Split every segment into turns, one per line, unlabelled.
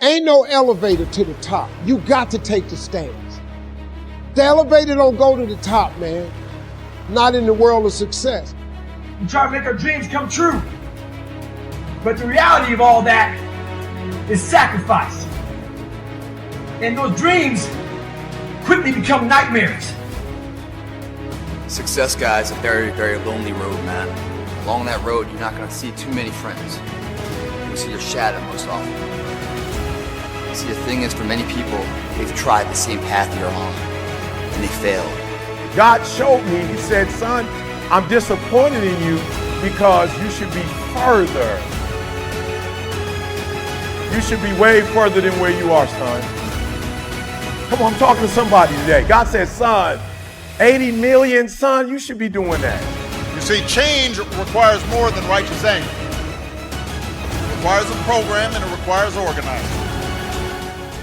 Ain't no elevator to the top. You got to take the stairs. The elevator don't go to the top, man. Not in the world of success.
We try to make our dreams come true. But the reality of all that is sacrifice. And those dreams quickly become nightmares.
Success, guys, is a very, very lonely road, man. Along that road, you're not gonna see too many friends. You'll see your shadow most often. See, the thing is, for many people, they've tried the same path you're on, and they failed.
God showed me, he said, son, I'm disappointed in you because you should be further. You should be way further than where you are, son. Come on, I'm talking to somebody today. God said, son, 80 million, son, you should be doing that.
You see, change requires more than righteous anger. It requires a program and it requires organizing.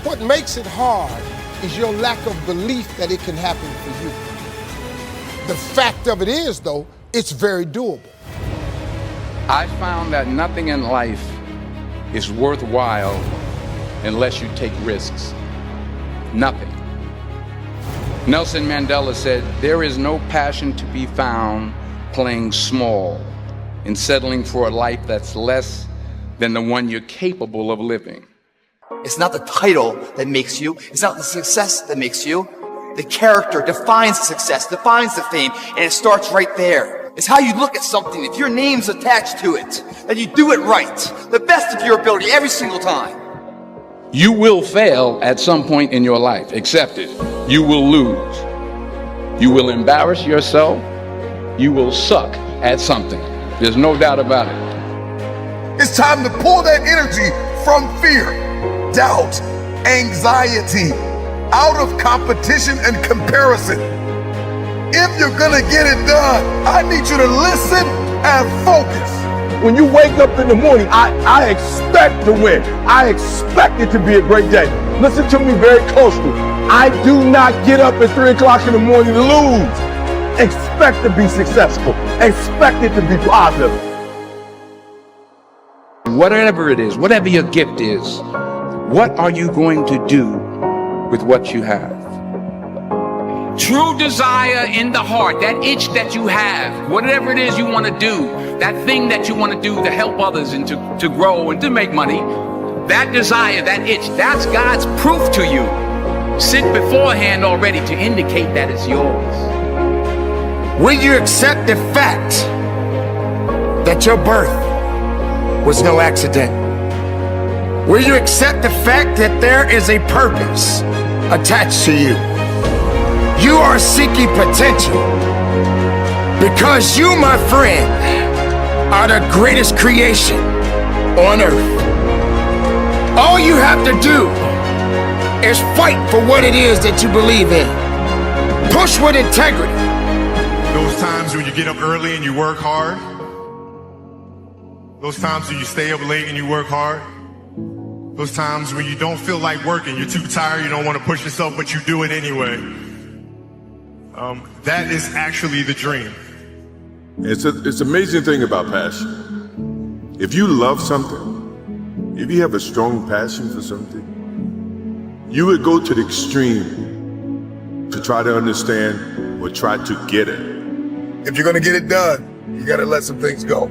What makes it hard is your lack of belief that it can happen for you. The fact of it is, though, it's very doable.
I found that nothing in life is worthwhile unless you take risks. Nothing. Nelson Mandela said, there is no passion to be found playing small and settling for a life that's less than the one you're capable of living.
It's not the title that makes you. It's not the success that makes you. The character defines the success, defines the fame, and it starts right there. It's how you look at something. If your name's attached to it, that you do it right, the best of your ability every single time.
You will fail at some point in your life. Accept it. You will lose. You will embarrass yourself. You will suck at something. There's no doubt about it.
It's time to pull that energy from fear, doubt, anxiety, out of competition and comparison. If you're gonna get it done, I need you to listen and focus.
When you wake up in the morning, I expect to win. I expect it to be a great day. Listen to me very closely. I do not get up at 3 o'clock in the morning to lose. Expect to be successful. Expect it to be positive.
Whatever it is, whatever your gift is, what are you going to do with what you have? True desire in the heart, that itch that you have, whatever it is you want to do, that thing that you want to do to help others and to grow and to make money, that desire, that itch, that's God's proof to you. Sit beforehand already to indicate that it's yours.
Will you accept the fact that your birth was no accident? Will you accept the fact that there is a purpose attached to you? You are seeking potential because you, my friend, are the greatest creation on earth. All you have to do is fight for what it is that you believe in. Push with integrity.
Those times when you get up early and you work hard. Those times when you stay up late and you work hard. Those times when you don't feel like working, you're too tired, you don't want to push yourself, but you do it anyway. That is actually the dream.
It's an amazing thing about passion. If you love something, if you have a strong passion for something, you would go to the extreme to try to understand or try to get it.
If you're gonna get it done, you gotta let some things go.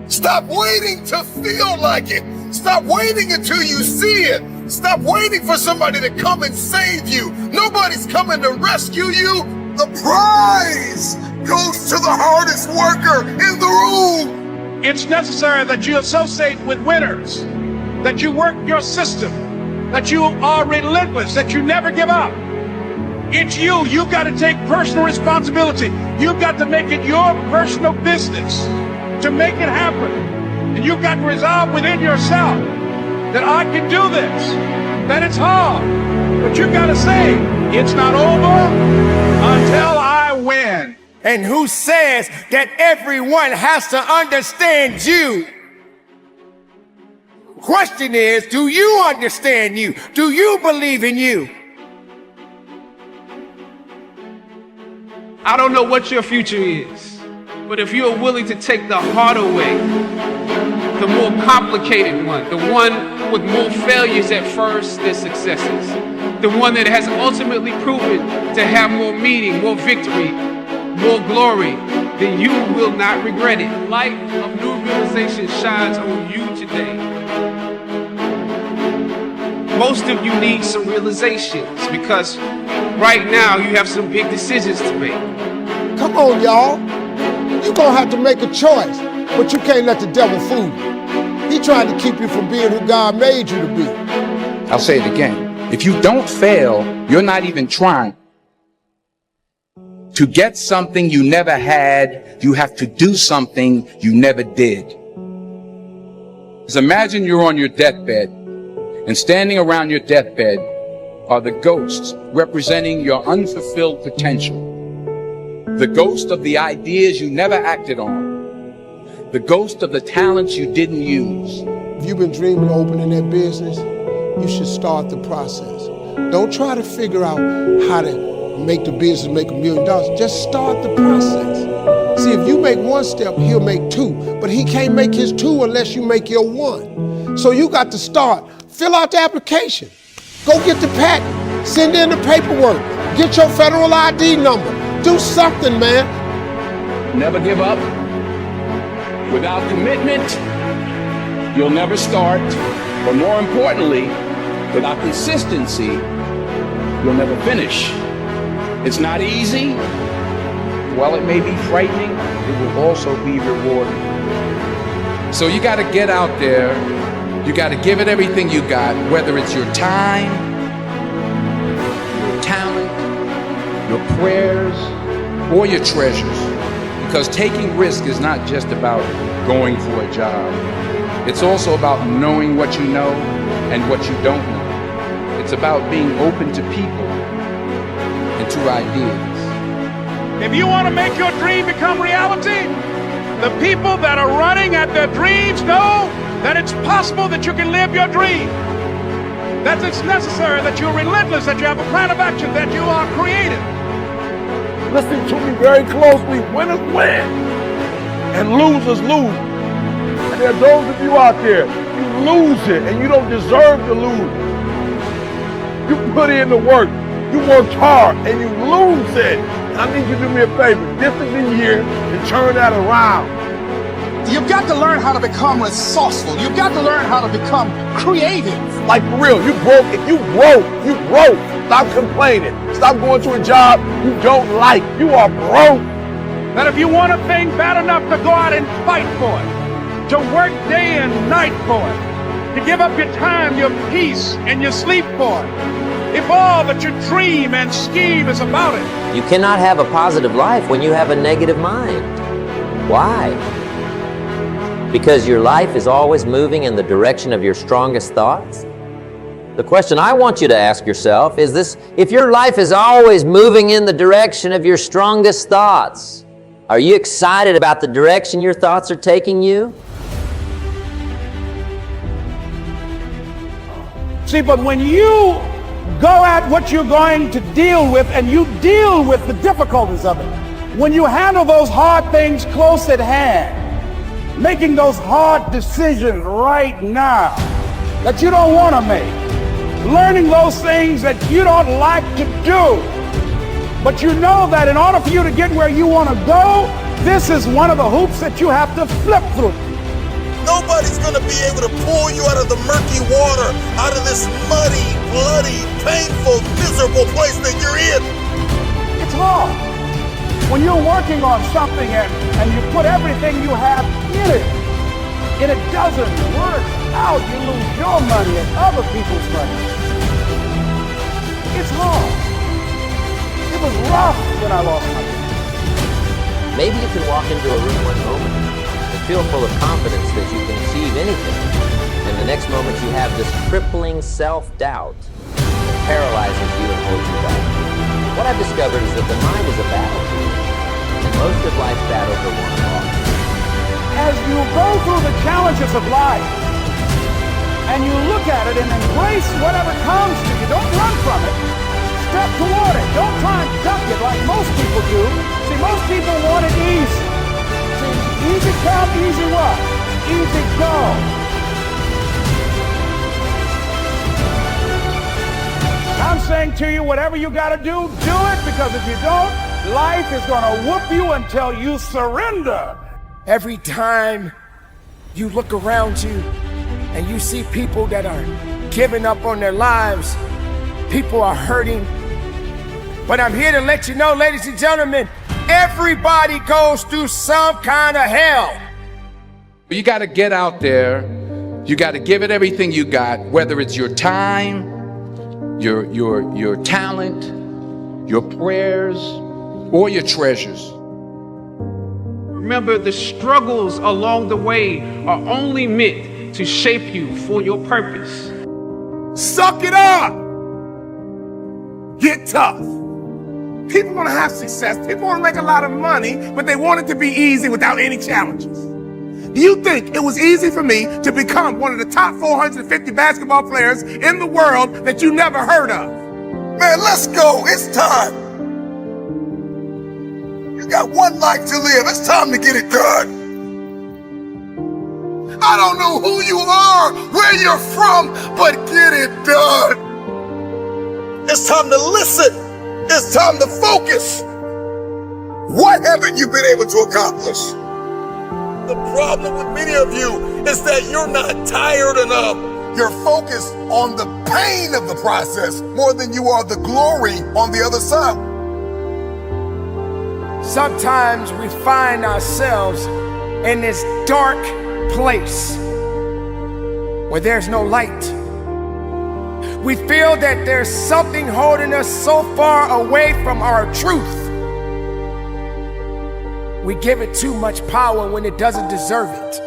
Stop waiting to feel like it. Stop waiting until you see it. Stop waiting for somebody to come and save you. Nobody's coming to rescue you. The prize goes to the hardest worker in the room.
It's necessary that you associate with winners, that you work your system, that you are relentless, that you never give up. It's you. You've got to take personal responsibility. You've got to make it your personal business to make it happen. And you've got to resolve within yourself that I can do this, that it's hard, but you've got to say, it's not over until I win.
And who says that everyone has to understand you? Question is, do you understand you? Do you believe in you?
I don't know what your future is, but if you are willing to take the harder way,
the more complicated one, the one with more failures at first than successes, the one that has ultimately proven to have more meaning, more victory, more glory, then you will not regret it. Light of new realization shines on you today. Most of you need some realizations because right now you have some big decisions to make.
Come on, y'all. You're gonna have to make a choice, but you can't let the devil fool you. He's trying to keep you from being who God made you to be.
I'll say it again. If you don't fail, you're not even trying. To get something you never had, you have to do something you never did. Just imagine you're on your deathbed, and standing around your deathbed are the ghosts representing your unfulfilled potential. The ghost of the ideas you never acted on. The ghost of the talents you didn't use.
If you've been dreaming of opening that business, you should start the process. Don't try to figure out how to make the business make $1 million. Just start the process. See, if you make one step, he'll make two. But he can't make his two unless you make your one. So you got to start. Fill out the application. Go get the patent. Send in the paperwork. Get your federal ID number. Do something, man.
Never give up. Without commitment, you'll never start. But more importantly, without consistency, you'll never finish. It's not easy. While it may be frightening, it will also be rewarding. So you got to get out there. You got to give it everything you got, whether it's your time, your talent, your prayers, or your treasures. Because taking risk is not just about going for a job. It's also about knowing what you know and what you don't know. It's about being open to people and to ideas.
If you want to make your dream become reality, the people that are running at their dreams know that it's possible that you can live your dream. That it's necessary, that you're relentless, that you have a plan of action, that you are creative.
Listen to me very closely. Winners win and losers lose. And there are those of you out there, you lose it and you don't deserve to lose. You put in the work, you worked hard and you lose it. And I need you to do me a favor. This is the year to turn that around.
You've got to learn how to become resourceful. You've got to learn how to become creative.
Like for real, you broke it. You broke. Stop complaining. Stop going to a job you don't like. You are broke.
That if you want a thing bad enough to go out and fight for it, to work day and night for it, to give up your time, your peace, and your sleep for it, if all that you dream and scheme is about it.
You cannot have a positive life when you have a negative mind. Why? Because your life is always moving in the direction of your strongest thoughts? The question I want you to ask yourself is this: if your life is always moving in the direction of your strongest thoughts, are you excited about the direction your thoughts are taking you?
See, but when you go at what you're going to deal with and you deal with the difficulties of it, when you handle those hard things close at hand, making those hard decisions right now that you don't want to make, learning those things that you don't like to do, but you know that in order for you to get where you want to go, this is one of the hoops that you have to flip through.
Nobody's going to be able to pull you out of the murky water, out of this muddy, bloody, painful, miserable place that you're in.
It's hard. When you're working on something and you put everything you have in it, and it doesn't work out, you lose your money and other people's money. It's hard. It was rough when I lost my money.
Maybe you can walk into a room one moment and feel full of confidence that you can achieve anything, and the next moment you have this crippling self-doubt that paralyzes you and holds you back. What I've discovered is that the mind is a battlefield, and most of life's battles are won and lost.
As you go through the challenges of life, and you look at it and embrace whatever comes to you, don't run from it. Step toward it. Don't try and duck it like most people do. See, most people want it easy. See, easy come, easy what? easy go. I'm saying to you, whatever you got to do it, because if you don't, life is going to whoop you until you surrender.
Every time you look around you and you see people that are giving up on their lives, people are hurting. But I'm here to let you know, ladies and gentlemen, everybody goes through some kind of hell.
You got to get out there. You got to give it everything you got, whether it's your time, your talent, your prayers, or your treasures.
Remember, the struggles along the way are only meant to shape you for your purpose.
Suck it up! Get tough. People want to have success. People want to make a lot of money, but they want it to be easy without any challenges. Do you think it was easy for me to become one of the top 450 basketball players in the world that you never heard of?
Man, let's go. It's time. You got one life to live. It's time to get it done. I don't know who you are, where you're from, but get it done. It's time to listen. It's time to focus. What haven't you been able to accomplish? The problem with many of you is that you're not tired enough. You're focused on the pain of the process more than you are the glory on the other side.
Sometimes we find ourselves in this dark place where there's no light. We feel that there's something holding us so far away from our truth. We give it too much power when it doesn't deserve it.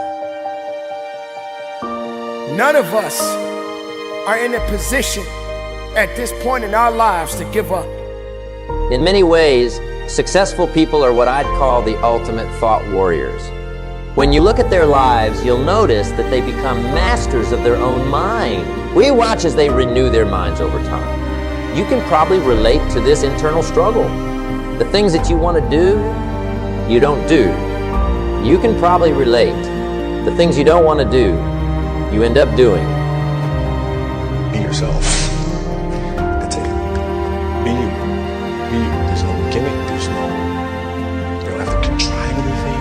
None of us are in a position at this point in our lives to give up.
In many ways, successful people are what I'd call the ultimate thought warriors. When you look at their lives, you'll notice that they become masters of their own mind. We watch as they renew their minds over time. You can probably relate to this internal struggle. The things that you want to do, you don't do. You can probably relate. The things you don't want to do, you end up doing.
Be yourself. That's it. Be you. Be you. There's no gimmick. There's no... You don't have to contrive anything.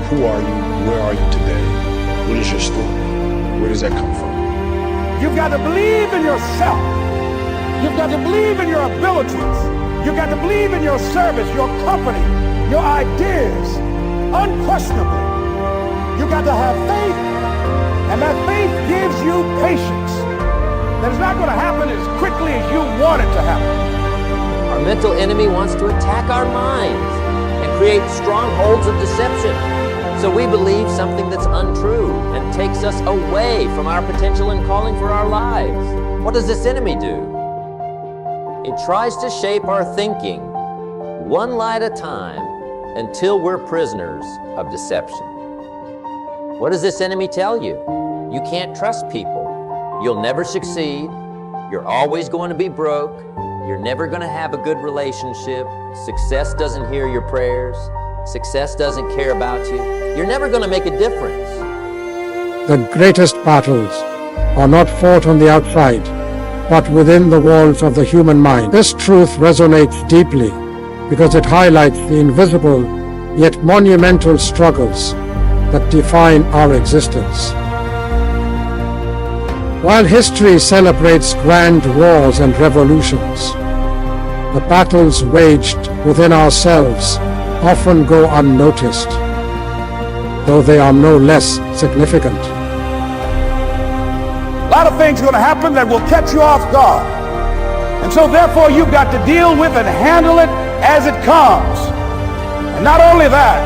Who are you? Where are you today? What is your story? Where does that come from?
You've got to believe in yourself. You've got to believe in your abilities. You've got to believe in your service, your company, your ideas, unquestionably. You've got to have faith, and that faith gives you patience. That it's not going to happen as quickly as you want it to happen.
Our mental enemy wants to attack our minds and create strongholds of deception. So we believe something that's untrue and takes us away from our potential and calling for our lives. What does this enemy do? It tries to shape our thinking one lie at a time until we're prisoners of deception. What does this enemy tell you? You can't trust people. You'll never succeed. You're always going to be broke. You're never going to have a good relationship. Success doesn't hear your prayers. Success doesn't care about you. You're never going to make a difference.
The greatest battles are not fought on the outside, but within the walls of the human mind. This truth resonates deeply because it highlights the invisible yet monumental struggles that define our existence. While history celebrates grand wars and revolutions, the battles waged within ourselves often go unnoticed, though they are no less significant.
A lot of things are going to happen that will catch you off guard. And so therefore you've got to deal with and handle it as it comes. And not only that,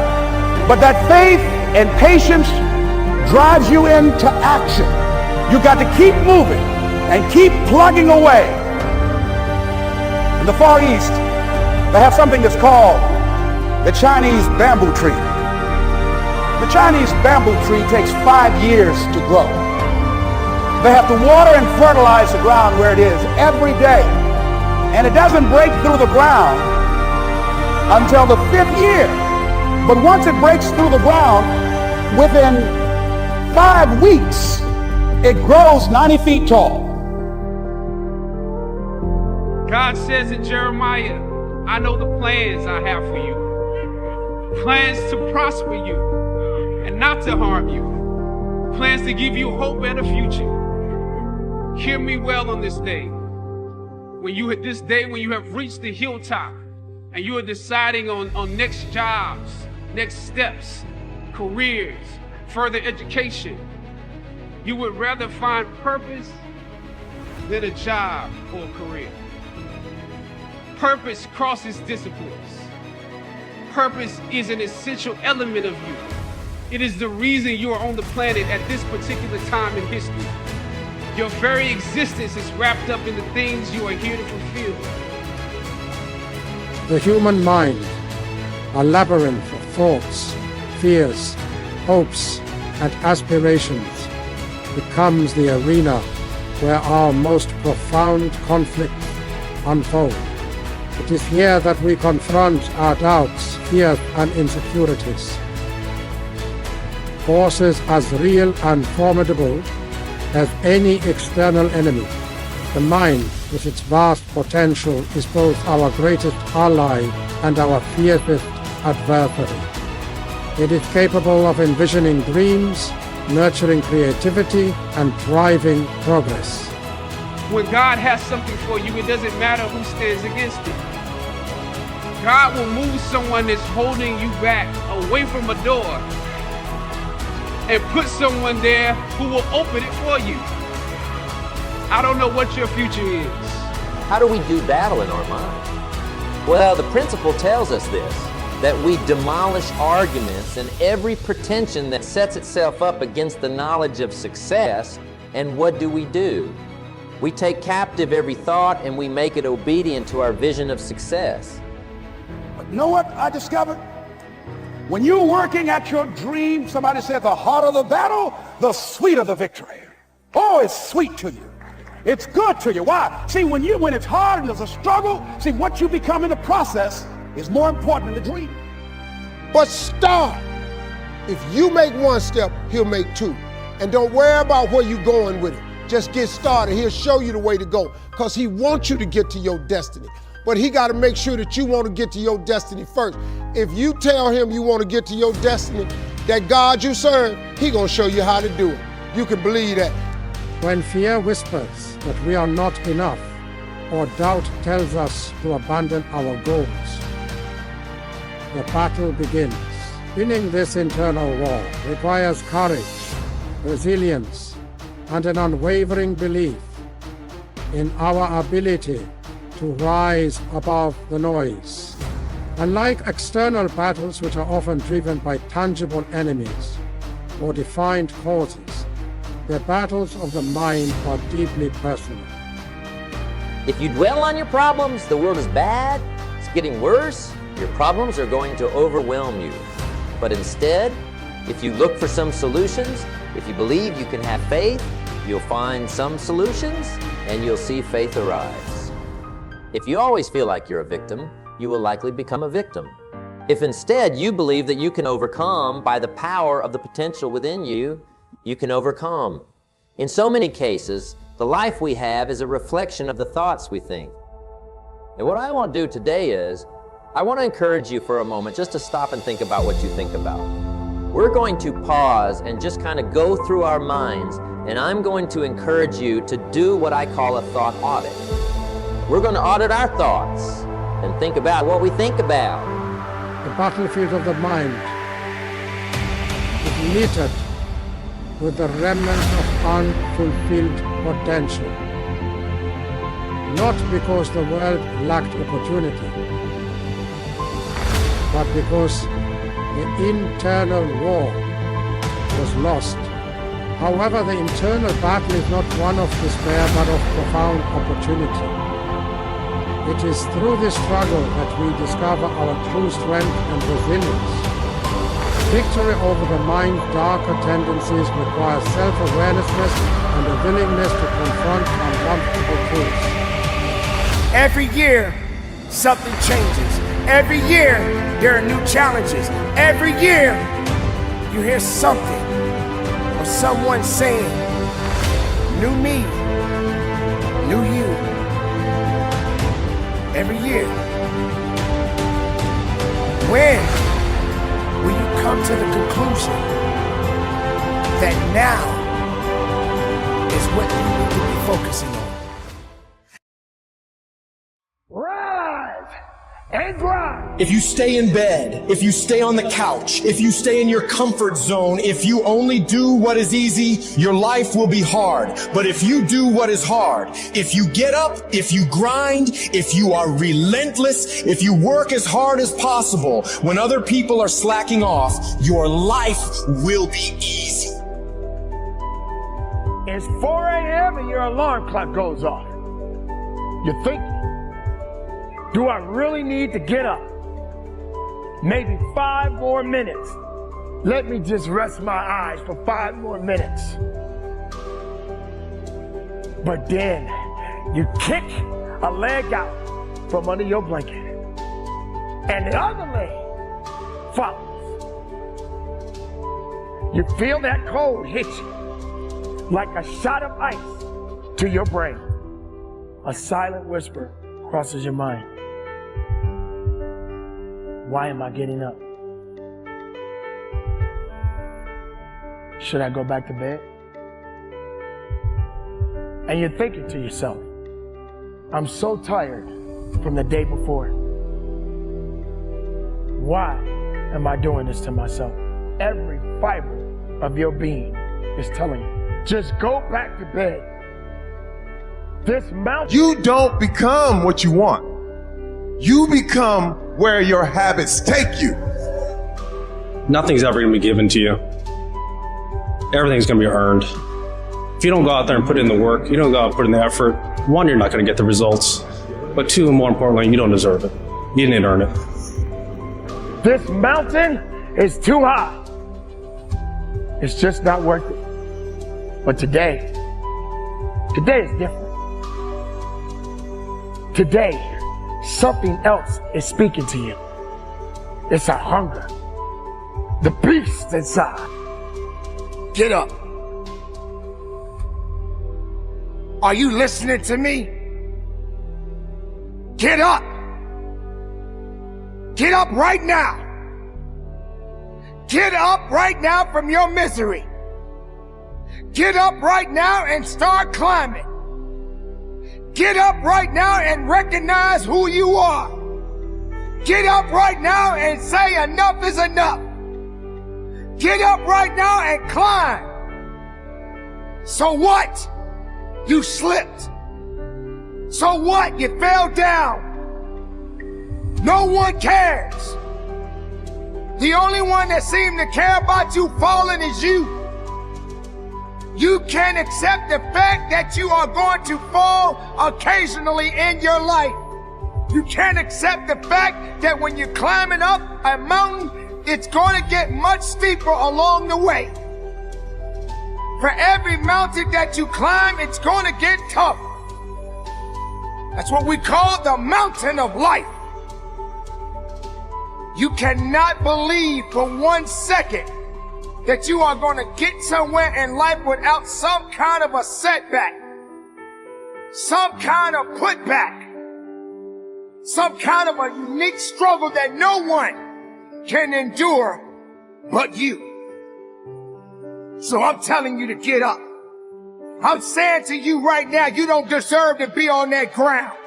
but that faith and patience drives you into action. You've got to keep moving and keep plugging away. In the Far East, they have something that's called the Chinese bamboo tree. The Chinese bamboo tree takes 5 years to grow. They have to water and fertilize the ground where it is every day. And it doesn't break through the ground until the 5th year. But once it breaks through the ground, within
5 weeks, it grows 90 feet tall.
God says in Jeremiah, I know the plans I have for you. Plans to prosper you and not to harm you. Plans to give you hope and a future. Hear me well on this day. When you have reached the hilltop and you are deciding on next jobs, next steps, careers, further education, you would rather find purpose than a job or a career. Purpose crosses disciplines. Purpose is an essential element of you. It is the reason you are on the planet at this particular time in history. Your very existence is wrapped up in the things you are here to fulfill.
The human mind, a labyrinth of thoughts, fears, hopes, and aspirations, becomes the arena where our most profound conflicts unfold. It is here that we confront our doubts, fears, and insecurities. Forces as real and formidable as any external enemy, the mind, with its vast potential, is both our greatest ally and our fiercest adversary. It is capable of envisioning dreams, nurturing creativity, and driving progress.
When God has something for you, it doesn't matter who stands against it. God will move someone that's holding you back away from a door and put someone there who will open it for you. I don't know what your future is.
How do we do battle in our mind? Well, the principle tells us this, that we demolish arguments and every pretension that sets itself up against the knowledge of success. And what do? We take captive every thought and we make it obedient to our vision of success.
But you know what I discovered? When you're working at your dream, somebody said the harder the battle, the sweeter the victory. Oh, it's sweet to you. It's good to you. Why? See, when it's hard and there's a struggle, see, what you become in the process is more important than the dream.
But start. If you make one step, he'll make two. And don't worry about where you're going with it. Just get started. He'll show you the way to go because he wants you to get to your destiny. But he got to make sure that you want to get to your destiny first. If you tell him you want to get to your destiny, that God you serve, he going to show you how to do it. You can believe that.
When fear whispers that we are not enough, or doubt tells us to abandon our goals, the battle begins. Winning this internal war requires courage, resilience, and an unwavering belief in our ability to rise above the noise. Unlike external battles, which are often driven by tangible enemies or defined causes, the battles of the mind are deeply personal.
If you dwell on your problems, the world is bad, it's getting worse, your problems are going to overwhelm you. But instead, if you look for some solutions, if you believe you can have faith, you'll find some solutions and you'll see faith arise. If you always feel like you're a victim, you will likely become a victim. If instead you believe that you can overcome by the power of the potential within you, you can overcome. In so many cases, the life we have is a reflection of the thoughts we think. And what I want to do today is, I want to encourage you for a moment just to stop and think about what you think about. We're going to pause and just kind of go through our minds, and I'm going to encourage you to do what I call a thought audit. We're going to audit our thoughts and think about what we think about.
The battlefield of the mind is littered with the remnants of unfulfilled potential. Not because the world lacked opportunity, but because the internal war was lost. However, the internal battle is not one of despair, but of profound opportunity. It is through this struggle that we discover our true strength and resilience. Victory over the mind's darker tendencies requires self-awareness and a willingness to confront uncomfortable truths.
Every year, something changes. Every year, there are new challenges. Every year, you hear something
of someone saying, new me, new you. Every year. When will you come to the conclusion that now is what you need to be focusing on?
Rise and grind.
If you stay in bed, if you stay on the couch, if you stay in your comfort zone, if you only do what is easy, your life will be hard. But if you do what is hard, if you get up, if you grind, if you are relentless, if you work as hard as possible, when other people are slacking off, your life will be easy.
It's 4 a.m. and your alarm clock goes off. You're thinking, do I really need to get up? Maybe 5 more minutes. Let me just rest my eyes for 5 more minutes. But then you kick a leg out from under your blanket, and the other leg follows. You feel that cold hit you like a shot of ice to your brain. A silent whisper crosses your mind. Why am I getting up? Should I go back to bed? And you're thinking to yourself, I'm so tired from the day before. Why am I doing this to myself? Every fiber of your being is telling you, just go back to bed. This mountain.
You don't become what you want. You become where your habits take you.
Nothing's ever going to be given to you. Everything's going to be earned. If you don't go out there and put in the work, you don't go out and put in the effort, one, you're not going to get the results. But two, more importantly, you don't deserve it. You didn't earn it.
This mountain is too high. It's just not worth it. But today is different. Today, something else is speaking to you. It's a hunger. The beast inside.
Get up. Are you listening to me? Get up. Get up right now. Get up right now from your misery. Get up right now and start climbing. Get up right now and recognize who you are. Get up right now and say enough is enough. Get up right now and climb. So what? You slipped. So what? You fell down. No one cares. The only one that seems to care about you falling is you. You can't accept the fact that you are going to fall occasionally in your life. You can't accept the fact that when you're climbing up a mountain, it's going to get much steeper along the way. For every mountain that you climb, it's going to get tougher. That's what we call the mountain of life. You cannot believe for 1 second that you are going to get somewhere in life without some kind of a setback, some kind of putback, some kind of a unique struggle that no one can endure but you. So I'm telling you to get up. I'm saying to you right now, you don't deserve to be on that ground.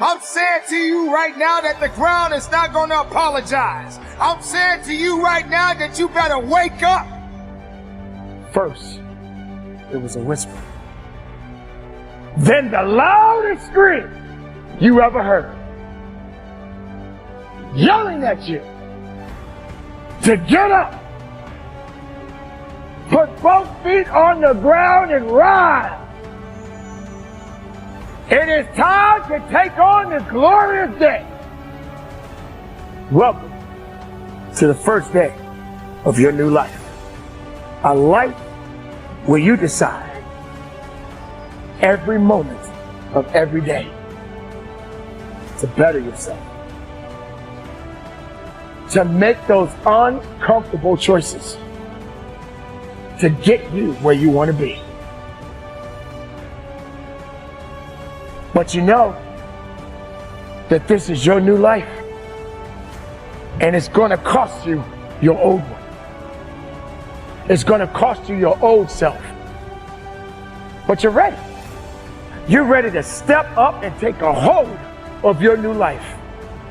I'm saying to you right now that the ground is not going to apologize. I'm saying to you right now that you better wake up. First, it was a whisper. Then the loudest scream you ever heard. Yelling at you to get up. Put both feet on the ground and rise. It is time to take on the glorious day. Welcome to the first day of your new life. A life where you decide every moment of every day to better yourself. To make those uncomfortable choices.
to get you where you want to be. But you know that this is your new life, and it's going to cost you your old one. It's going to cost you your old self. But you're ready. You're ready to step up and take a hold of your new life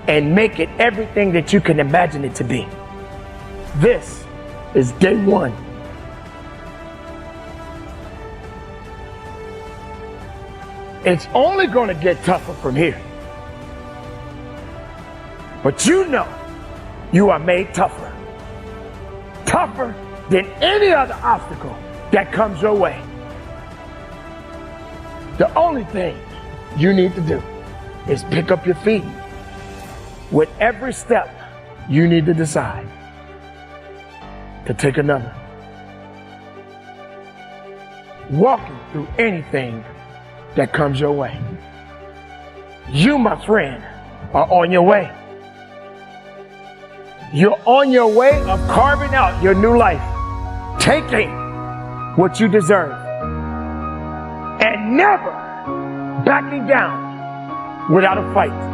and make it everything that you can imagine it to be. This is day one. It's only going to get tougher from here. But you know you are made tougher. Tougher than any other obstacle that comes your way. The only thing you need to do is pick up your feet. With every step, you need to decide to take another. Walking through anything that comes your way. You, my friend, are on your way. You're on your way of carving out your new life, taking what you deserve, and never backing down without a fight.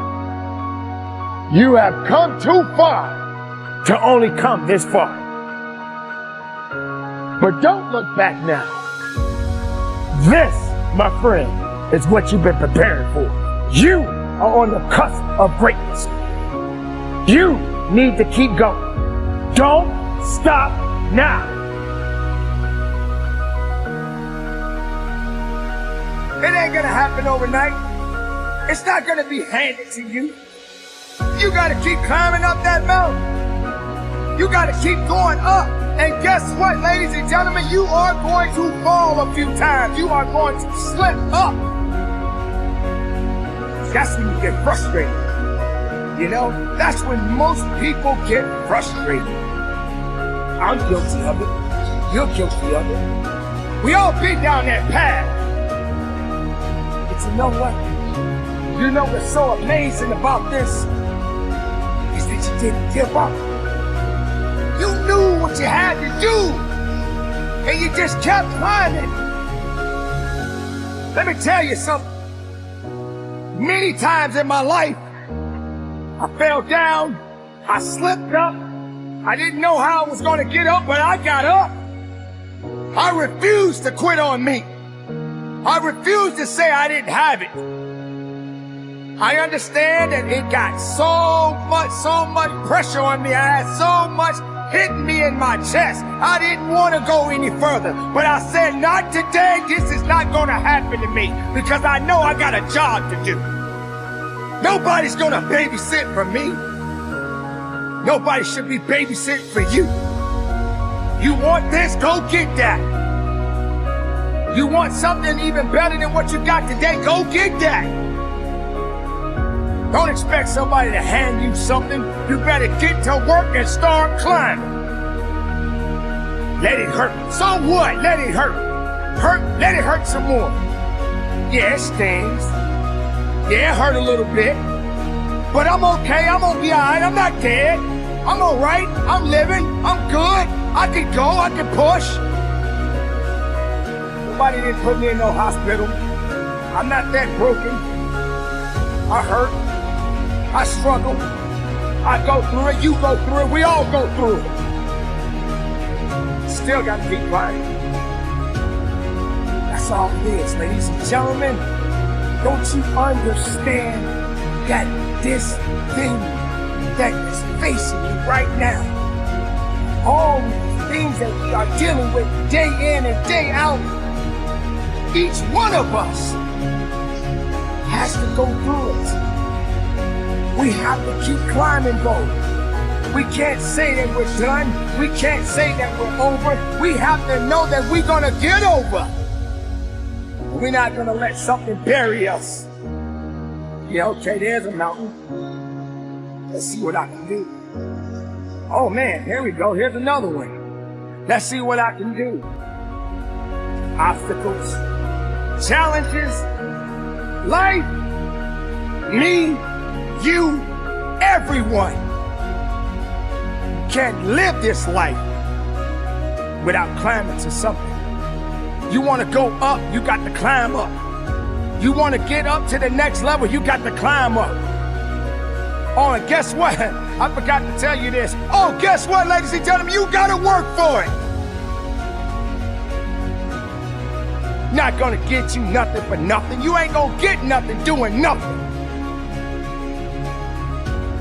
You have come too far to only come this far. But don't look back now. This, my friend, is what you've been preparing for. You are on the cusp of greatness. You need to keep going. Don't stop now. It ain't gonna happen overnight. It's not gonna be handed to you. You gotta keep climbing up that mountain. You gotta keep going up. And guess what, ladies and gentlemen? You are going to fall a few times. You are going to slip up. That's when you get frustrated. You know, that's when most people get frustrated. I'm guilty of it. You're guilty of it. We all been down that path. But you know what? You know what's so amazing about this? Is that you didn't give up. You knew what you had to do, and you just kept climbing. Let me tell you something. Many times in my life, I fell down, I slipped up, I didn't know how I was going to get up, but I got up. I refused to quit on me. I refused to say I didn't have it. I understand that it got so much pressure on me. I had so much hitting me in my chest. I didn't want to go any further, but I said, not today. This is not going to happen to me because I know I got a job to do. Nobody's going to babysit for me. Nobody should be babysitting for you. You want this? Go get that. You want something even better than what you got today? Go get that. Don't expect somebody to hand you something. You better get to work and start climbing. Let it hurt. So what? Let it hurt. Let it hurt some more. Yeah, it stings. Yeah, it hurt a little bit. But I'm okay. I'm gonna be all right. I'm not dead. I'm all right. I'm living. I'm good. I can go. I can push. Nobody didn't put me in no hospital. I'm not that broken. I hurt. I struggle. I go through it. You go through it. We all go through it. Still got to keep fighting. That's all it is, ladies and gentlemen. Don't you understand that this thing that is facing you right now, all the things that we are dealing with day in and day out, each one of us has to go through it. We have to keep climbing, though. We can't say that we're done. We can't say that we're over. We have to know that we're gonna get over. We're not gonna let something bury us. Yeah, okay, there's a mountain. Let's see what I can do. Oh man, here we go. Here's another one. Let's see what I can do. Obstacles, challenges, life, me, you, everyone can live this life
without climbing to something. You want to go up, you got to climb up. You want to get up to the next level, you got to climb up. Oh, and guess what? I forgot to tell you this. Oh, guess what, ladies and gentlemen? You got to work for it. Not gonna get you nothing for nothing. You ain't gonna get nothing doing nothing.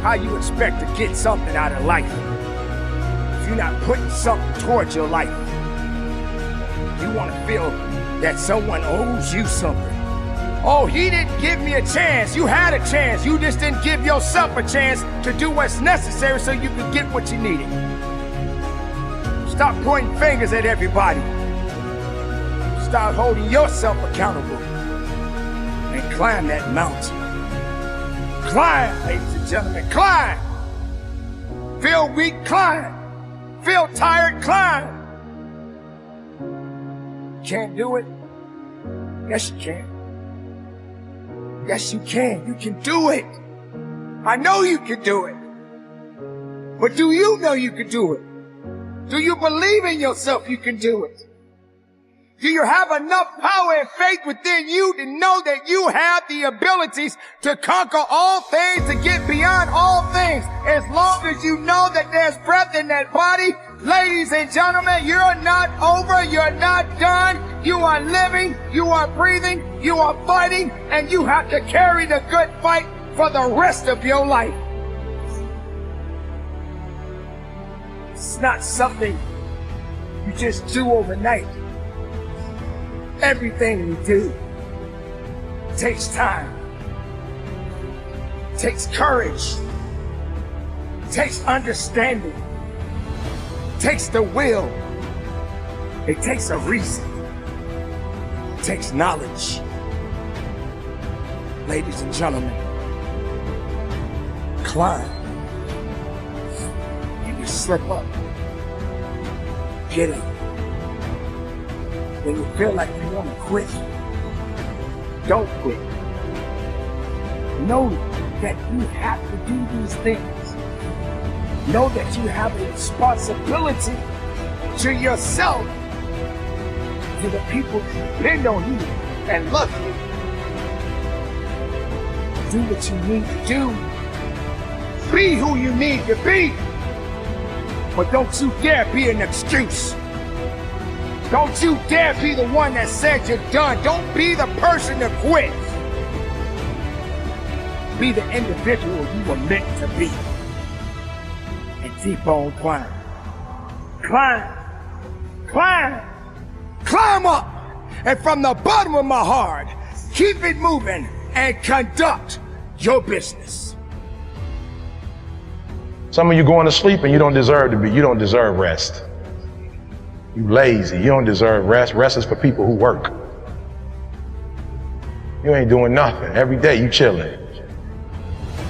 How you expect to get something out of life if you're not putting something towards your life? You wanna feel that someone owes you something. Oh, he didn't give me a chance. You had a chance. You just didn't give yourself a chance to do what's necessary so you could get what you needed. Stop pointing fingers at everybody. Start holding yourself accountable and climb that mountain. Climb, ladies and gentlemen, climb. Feel weak, climb. Feel tired, climb. Can't do it? Yes, you can. Yes, you can. You can do it. I know you can do it. But do you know you can do it? Do you believe in yourself you can do it? Do you have enough power and faith within you to know that you have the abilities to conquer all things, to get beyond all things? As long as you know that there's breath in that body, ladies and gentlemen, you're not over, you're not done. You are living, you are breathing, you are fighting, and you have to carry the good fight for the rest of your life. It's not something you just do overnight. Everything we do takes time, takes courage, takes understanding, takes the will, it takes a reason, it takes knowledge. Ladies and gentlemen, climb. If you slip up, get up. When you feel like you want to quit, don't quit. Know that you have to do these things. Know that you have a responsibility to yourself, to the people who depend on you and love you. Do what you need to do. Be who you need to be. But don't you dare be an excuse. Don't you dare be the one that said you're done. Don't be the person that quits. Be the individual you were meant to be. And keep on climbing. Climb. Climb. Climb up. And from the bottom of my heart, keep it moving and conduct your business.
Some of you going to sleep and you don't deserve rest. You lazy, you don't deserve rest. Rest is for people who work. You ain't doing nothing. Every day you chilling.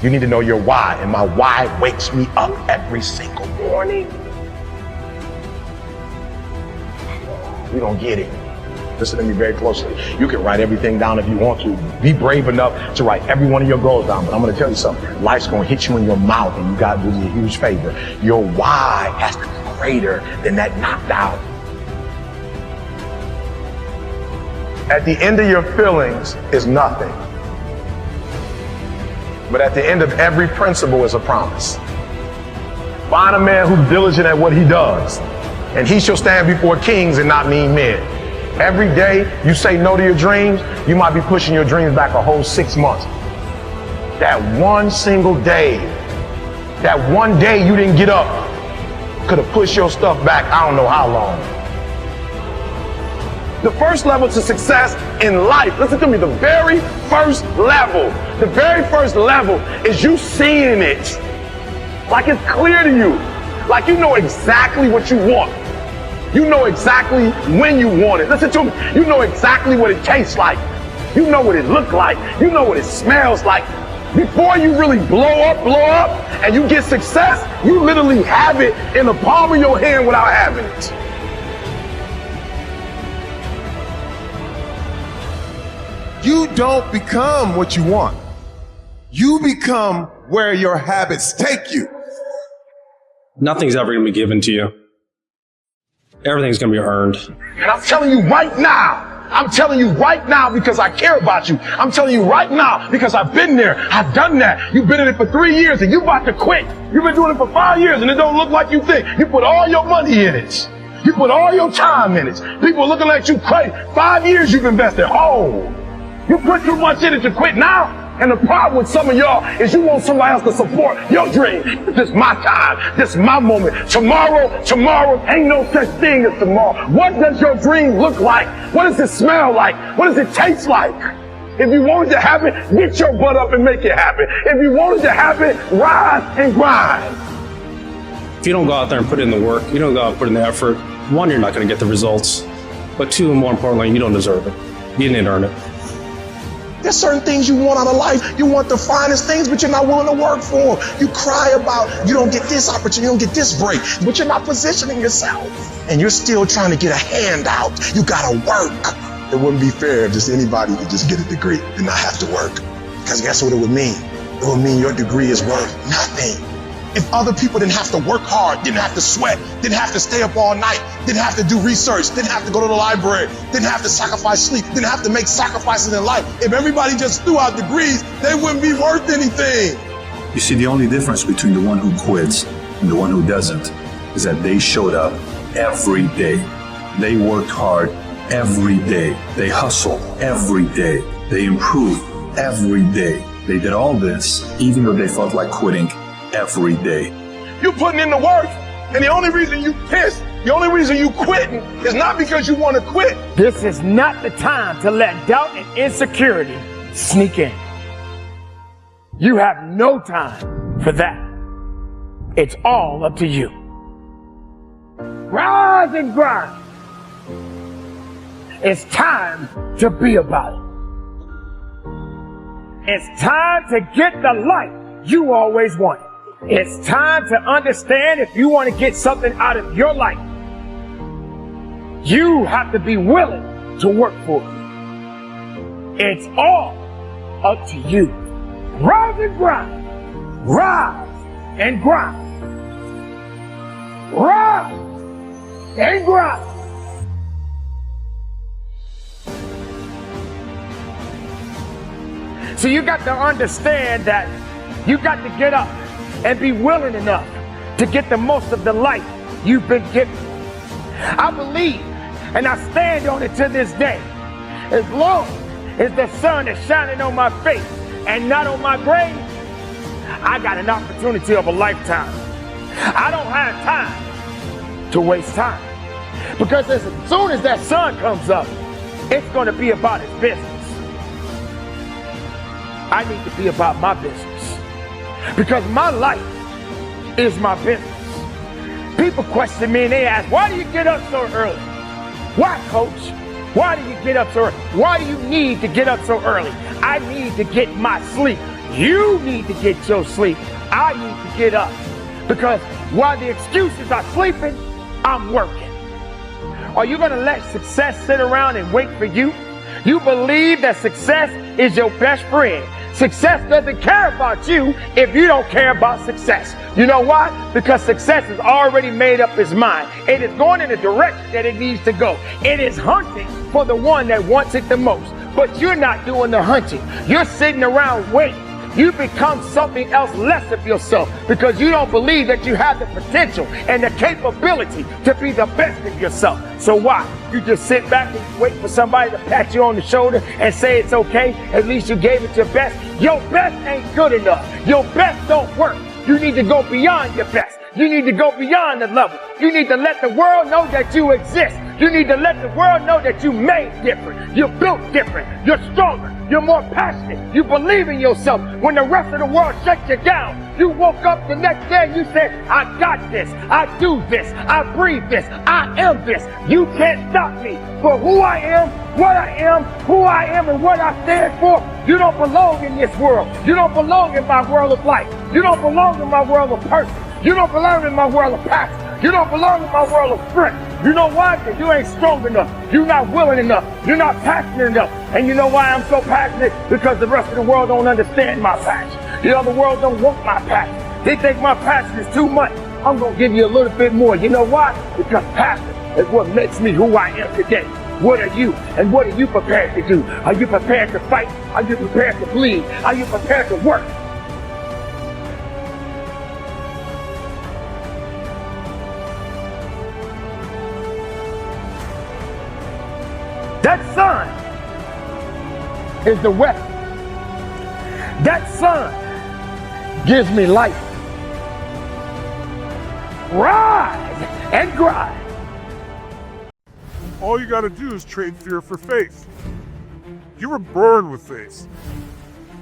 You need to know your why, and my why wakes me up every single morning. You don't get it. Listen to me very closely. You can write everything down if you want to. Be brave enough to write every one of your goals down. But I'm going to tell you something. Life's going to hit you in your mouth, and you got to do me a huge favor. Your why has to be greater than that knocked out. At the end of your feelings is nothing. But at the end of every principle is a promise. Find a man who's diligent at what he does, and he shall stand before kings and not mean men. Every day you say no to your dreams, you might be pushing your dreams back a whole 6 months. That one single day, that one day you didn't get up, could have pushed your stuff back I don't know how long. The first level to success in life, listen to me, the very first level is you seeing it. Like it's clear to you. Like you know exactly what you want. You know exactly when you want it. Listen to me, you know exactly what it tastes like. You know what it looks like. You know what it smells like. Before you really blow up, and you get success, you literally have it in the palm of your hand without having it.
You don't become what you want. You become where your habits take you.
Nothing's ever going to be given to you.
Everything's going to be earned.
And I'm telling you right now, because I care about you. I'm telling you right now because I've been there. I've done that. You've been in it for 3 years and you're about to quit. You've been doing it for 5 years and it don't look like you think. You put all your money in it. You put all your time in it. People are looking at you crazy. 5 years you've invested. Oh, you put too much in it to quit now? And the problem with some of y'all is you want somebody else to support your dream. This is my time. This is my moment. Tomorrow ain't no such thing as tomorrow. What does your dream look like? What does it smell like? What does it taste like? If you want it to happen, get your butt up and make it happen. If you want it to happen, rise and grind.
If you don't go out there and put in the work, you don't go out and put in the effort, one, you're not going to get the results. But two, and more importantly, you don't deserve it. You didn't earn it.
There's certain things you want out of life. You want the finest things, but you're not willing to work for them. You cry about you don't get this opportunity, you don't get this break, but you're not positioning yourself. And you're still trying to get a handout. You gotta work. It wouldn't be fair if just anybody could just get a degree and not have to work. Because guess what it would mean? It would mean your degree is worth nothing. If other people didn't have to work hard, didn't have to sweat, didn't have to stay up all night, didn't have to do research, didn't have to go to the library, didn't have to sacrifice sleep, didn't have to make sacrifices in life, if everybody just threw out degrees, they wouldn't be worth anything.
You see, the only difference between the one who quits and the one who doesn't is that they showed up every day. They worked hard every day. They hustled every day. They improved every day. They did all this even though they felt like quitting every day.
You putting in the work, and the only reason you pissed, the only reason you quitting is not because you want to quit.
This is not the time to let doubt and insecurity sneak in. You have no time for that. It's all up to you. Rise and grind. It's time to be about it. It's time to get the life you always wanted. It's time to understand if you want to get something out of your life, you have to be willing to work for it. It's all up to you. Rise and grind. Rise and grind. Rise and grind. So you got to understand that you got to get up and be willing enough to get the most of the life you've been given. I believe, and I stand on it to this day, as long as the sun is shining on my face and not on my grave, I got an opportunity of a lifetime. I don't have time to waste time, because as soon as that sun comes up, it's going to be about its business. I need to be about my business, because my life is my business. People question me and they ask, why do you get up so early? Why, coach? Why do you get up so early? Why do you need to get up so early? I need to get my sleep. You need to get your sleep. I need to get up, because while the excuses are sleeping, I'm working. Are you going to let success sit around and wait for you? You believe that success is your best friend. Success doesn't care about you if you don't care about success. You know why? Because success has already made up its mind. It is going in the direction that it needs to go. It is hunting for the one that wants it the most. But you're not doing the hunting. You're sitting around waiting. You become something else less of yourself because you don't believe that you have the potential and the capability to be the best of yourself. So why? You just sit back and wait for somebody to pat you on the shoulder and say it's okay. At least you gave it your best. Your best ain't good enough. Your best don't work. You need to go beyond your best. You need to go beyond the level. You need to let the world know that you exist. You need to let the world know that you made different. You're built different. You're stronger. You're more passionate. You believe in yourself. When the rest of the world shut you down, you woke up the next day and you said, I got this. I do this. I breathe this. I am this. You can't stop me. For who I am, what I am, who I am, and what I stand for, you don't belong in this world. You don't belong in my world of life. You don't belong in my world of purpose. You don't belong in my world of passion. You don't belong in my world of strength. You know why? Because you ain't strong enough. You're not willing enough. You're not passionate enough. And you know why I'm so passionate? Because the rest of the world don't understand my passion. You know, the world don't want my passion. They think my passion is too much. I'm going to give you a little bit more. You know why? Because passion
is what makes me who I am today. What are you? And what are you prepared to do? Are you prepared to fight? Are you prepared to bleed? Are you prepared to work? That sun is the weapon. That sun gives me life. Rise and grind.
All you gotta do is trade fear for faith. You were born with faith.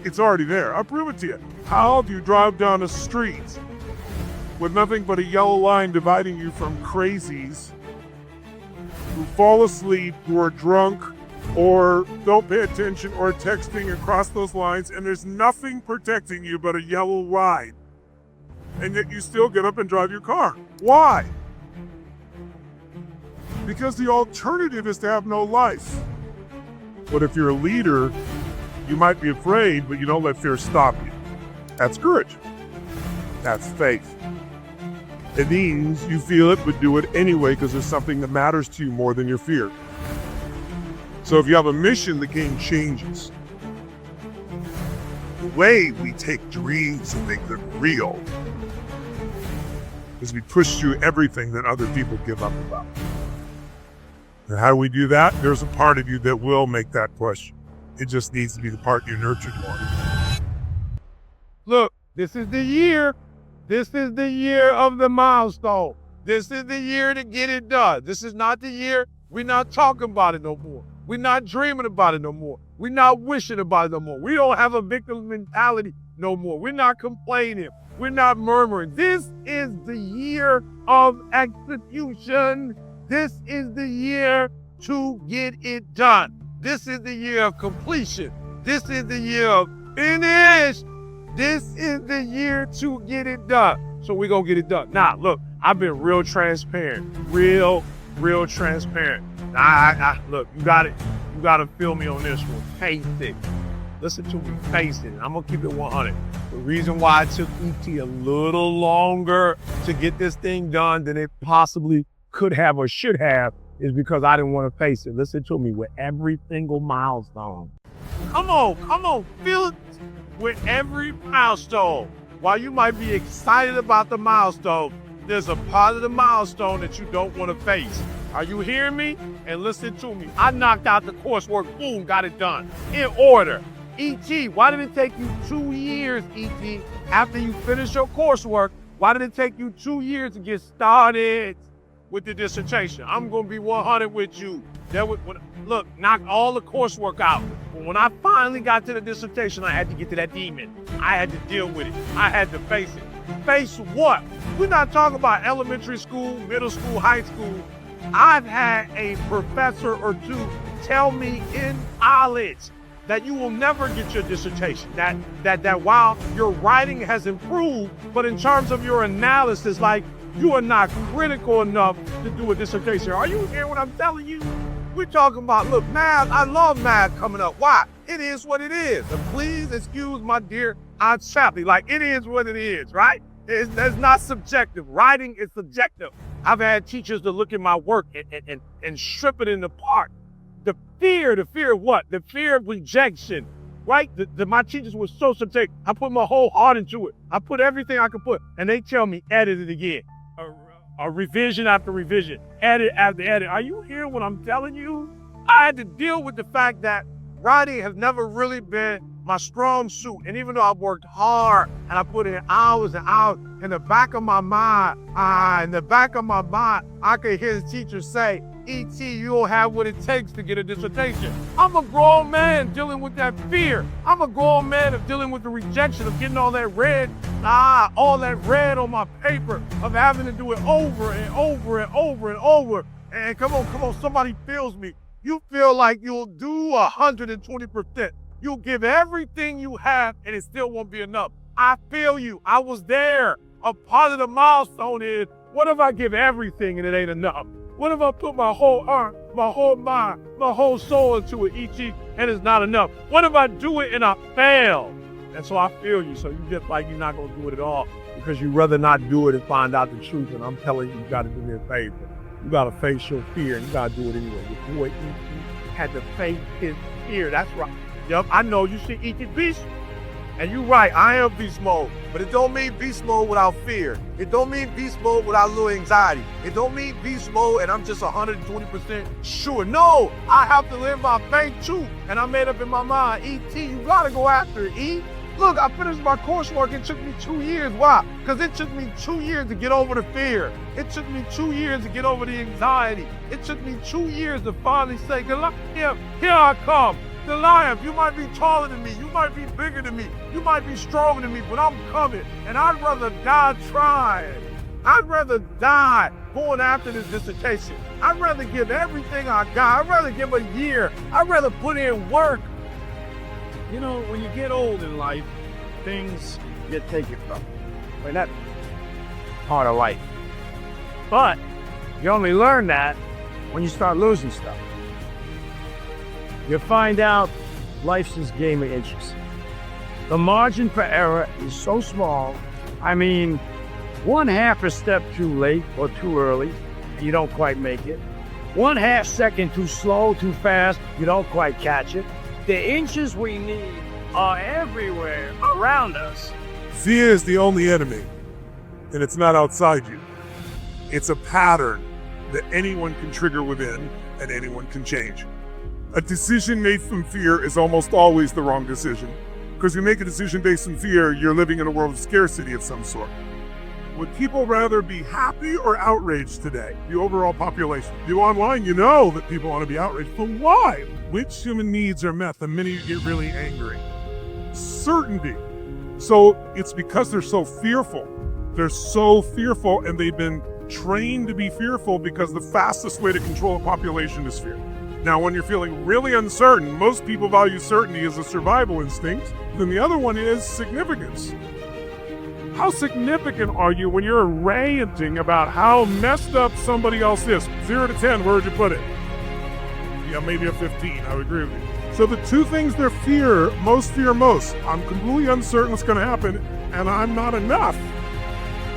It's already there. I'll prove it to you. How do you drive down a street with nothing but a yellow line dividing you from crazies who fall asleep, who are drunk, or don't pay attention, or texting across those lines, and there's nothing protecting you but a yellow line? And yet you still get up and drive your car. Why? Because the alternative is to have no life. But if you're a leader, you might be afraid, but you don't let fear stop you. That's courage. That's faith. It means you feel it, but do it anyway because there's something that matters to you more than your fear. So if you have a mission, the game changes. The way we take dreams and make them real is we push through everything that other people give up about. And how do we do that? There's a part of you that will make that push. It just needs to be the part you nurtured more.
Look, this is the year. This is the year of the milestone. This is the year to get it done. This is not the year we're not talking about it no more. We're not dreaming about it no more. We're not wishing about it no more. We don't have a victim mentality no more. We're not complaining. We're not murmuring. This is the year of execution. This is the year to get it done. This is the year of completion. This is the year of finish. This is the year to get it done. So we're going to get it done. Now, look, I've been real transparent. Real transparent. Look, you got to feel me on this one. Face it. Listen to me. Face it. I'm going to keep it 100. The reason why it took ET a little longer to get this thing done than it possibly could have or should have is because I didn't want to face it. Listen to me. With every single milestone. Come on. Feel it. With every milestone. While you might be excited about the milestone, there's a part of the milestone that you don't want to face. Are you hearing me? And listen to me. I knocked out the coursework. Boom, got it done. In order. ET, why did it take you 2 years, ET, after you finished your coursework? Why did it take you 2 years to get started with the dissertation? I'm going to be 100 with you. Look, knock all the coursework out. But when I finally got to the dissertation, I had to get to that demon. I had to deal with it. I had to face it. Face what? We're not talking about elementary school, middle school, high school. I've had a professor or two tell me in college that you will never get your dissertation, that while your writing has improved, but in terms of your analysis, like, you are not critical enough to do a dissertation. Are you hearing what I'm telling you? We're talking about, look, math, I love math coming up. Why? It is what it is. And please excuse my dear Aunt Sally. Like, it is what it is, right? It's not subjective. Writing is subjective. I've had teachers to look at my work and strip it in apart. The fear of what? The fear of rejection, right? My teachers were so subjective. I put my whole heart into it. I put everything I could put, and they tell me, edit it again. A revision after revision, edit after edit. Are you hearing what I'm telling you? I had to deal with the fact that writing has never really been my strong suit. And even though I've worked hard and I put in hours and hours, in the back of my mind, I could hear the teacher say, ET, you don't have what it takes to get a dissertation. I'm a grown man dealing with that fear. I'm a grown man of dealing with the rejection of getting all that red on my paper, of having to do it over and over and over and over. And come on, somebody feels me. You feel like you'll do 120%. You'll give everything you have and it still won't be enough. I feel you. I was there. A part of the milestone is, what if I give everything and it ain't enough? What if I put my whole heart, my whole mind, my whole soul into it, ET, and it's not enough? What if I do it and I fail? And so I feel you. So you just like you're not going to do it at all because you'd rather not do it and find out the truth. And I'm telling you, you got to do me a favor. You gotta face your fear, and you gotta do it anyway. Your boy E.T. had to face his fear. That's right. Yup, I know you see E.T. Beast. And you're right, I am beast mode, but it don't mean beast mode without fear. It don't mean beast mode without a little anxiety. It don't mean beast mode and I'm just 120% sure. No, I have to live my faith too. And I made up in my mind, E.T., you gotta go after it, E. Look, I finished my coursework, it took me 2 years. Why? Because it took me 2 years to get over the fear. It took me 2 years to get over the anxiety. It took me 2 years to finally say, here I come. Goliath, you might be taller than me, you might be bigger than me, you might be stronger than me, but I'm coming, and I'd rather die trying. I'd rather die going after this dissertation. I'd rather give everything I got. I'd rather give a year. I'd rather put in work.
You know, when you get old in life, things get taken from you. I mean, that's part of life. But you only learn that when you start losing stuff. You find out life's this game of inches. The margin for error is so small. I mean, 1/2 a step too late or too early, and you don't quite make it. 1/2 second too slow, too fast, you don't quite catch it. The inches we need are everywhere around us.
Fear is the only enemy, and it's not outside you. It's a pattern that anyone can trigger within and anyone can change. A decision made from fear is almost always the wrong decision. Because you make a decision based on fear, you're living in a world of scarcity of some sort. Would people rather be happy or outraged today? The overall population. You online, you know that people want to be outraged, but why? Which human needs are met the minute you get really angry? Certainty. So it's because they're so fearful. They're so fearful, and they've been trained to be fearful because the fastest way to control a population is fear. Now, when you're feeling really uncertain, most people value certainty as a survival instinct. Then the other one is significance. How significant are you when you're ranting about how messed up somebody else is? 0 to 10, where would you put it? Yeah, maybe a 15, I would agree with you. So the two things they fear most, I'm completely uncertain what's gonna happen, and I'm not enough.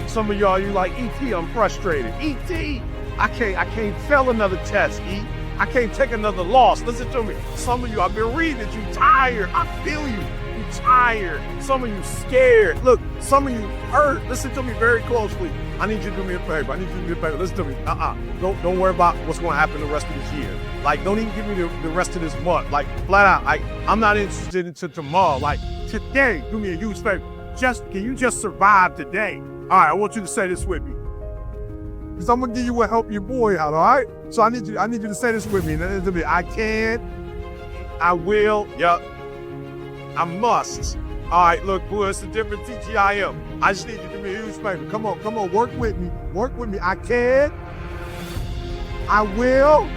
Some of y'all, you like, E.T., I'm frustrated. E.T., I can't fail another test, E. I can't take another loss. Listen to me. Some of you, I've been reading that you're tired. I feel you. You're tired. Some of you scared. Look, some of you hurt. Listen to me very closely. I need you to do me a favor. Listen to me. Don't worry about what's going to happen the rest of this year. Like, don't even give me the rest of this month. Like, flat out. Like, I'm not interested until tomorrow. Like, today, do me a huge favor. Can you just survive today? All right, I want you to say this with me. Because I'm gonna give you what help your boy out, all right? So I need you to say this with me. I can, I will, yup, I must. All right, look, boy, it's a different TGIM. I just need you to do me a huge favor. Come on, work with me. I can, I will,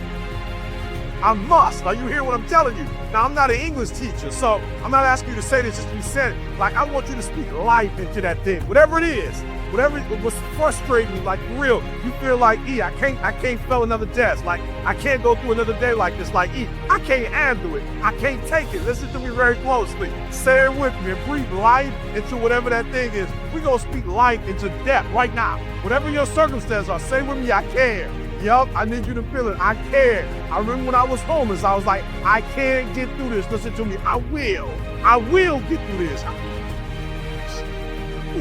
I must. Now you hear what I'm telling you. Now I'm not an English teacher, so I'm not asking you to say this just to be said. Like, I want you to speak life into that thing, whatever it is. Whatever was frustrating you, like, for real, you feel like, E, I can't fail another test. Like, I can't go through another day like this. Like, E, I can't handle it. I can't take it. Listen to me very closely. Say it with me and breathe life into whatever that thing is. We're going to speak life into death right now. Whatever your circumstances are, say with me, I can. Yup, I need you to feel it. I can. I remember when I was homeless, I was like, I can't get through this. Listen to me. I will get through this.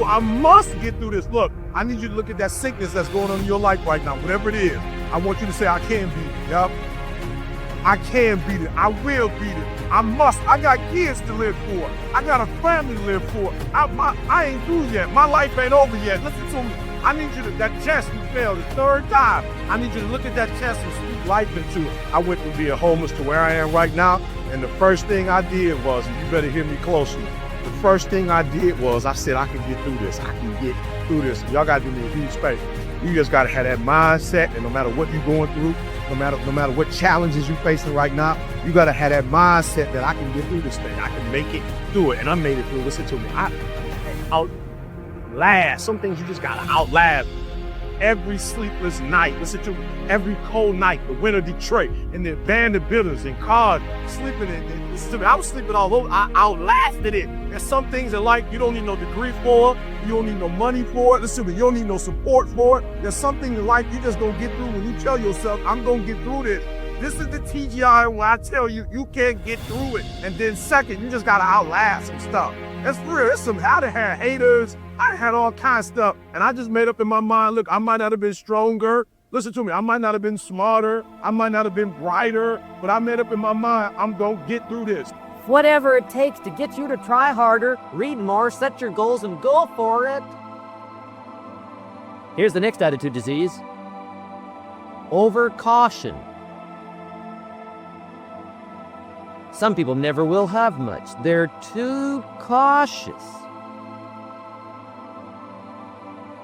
I must get through this. Look, I need you to look at that sickness that's going on in your life right now, whatever it is. I want you to say, I can beat it. Yup. I can beat it. I will beat it. I must. I got kids to live for. I got a family to live for. I ain't through yet. My life ain't over yet. Listen to me. I need you to, that test you failed the 3rd time, I need you to look at that test and speak life into it. I went from being homeless to where I am right now, and the first thing I did was, and you better hear me closely, the first thing I did was I said, I can get through this. I can get through this. Y'all got to do me a huge favor. You just got to have that mindset, and no matter what you're going through, no matter what challenges you're facing right now, you got to have that mindset that I can get through this thing. I can make it through it, and I made it through. Listen to me. I outlast. Some things you just got to outlast. every sleepless night. Listen to every cold night, the winter Detroit, and the abandoned buildings and cars, sleeping in. Listen to me, I was sleeping all over. I outlasted it. There's some things in life you don't need no degree for, you don't need no money for it. Listen to me, you don't need no support for it. There's something in life you just gonna get through when you tell yourself, I'm gonna get through this. This is the TGI where I tell you, you can't get through it. And then second, you just gotta outlast some stuff. That's real. There's some out of here haters. I had all kinds of stuff. And I just made up in my mind, look, I might not have been stronger. Listen to me, I might not have been smarter. I might not have been brighter. But I made up in my mind, I'm gonna get through this.
Whatever it takes to get you to try harder, read more, set your goals, and go for it. Here's the next attitude disease. Over-caution. Some people never will have much. They're too cautious.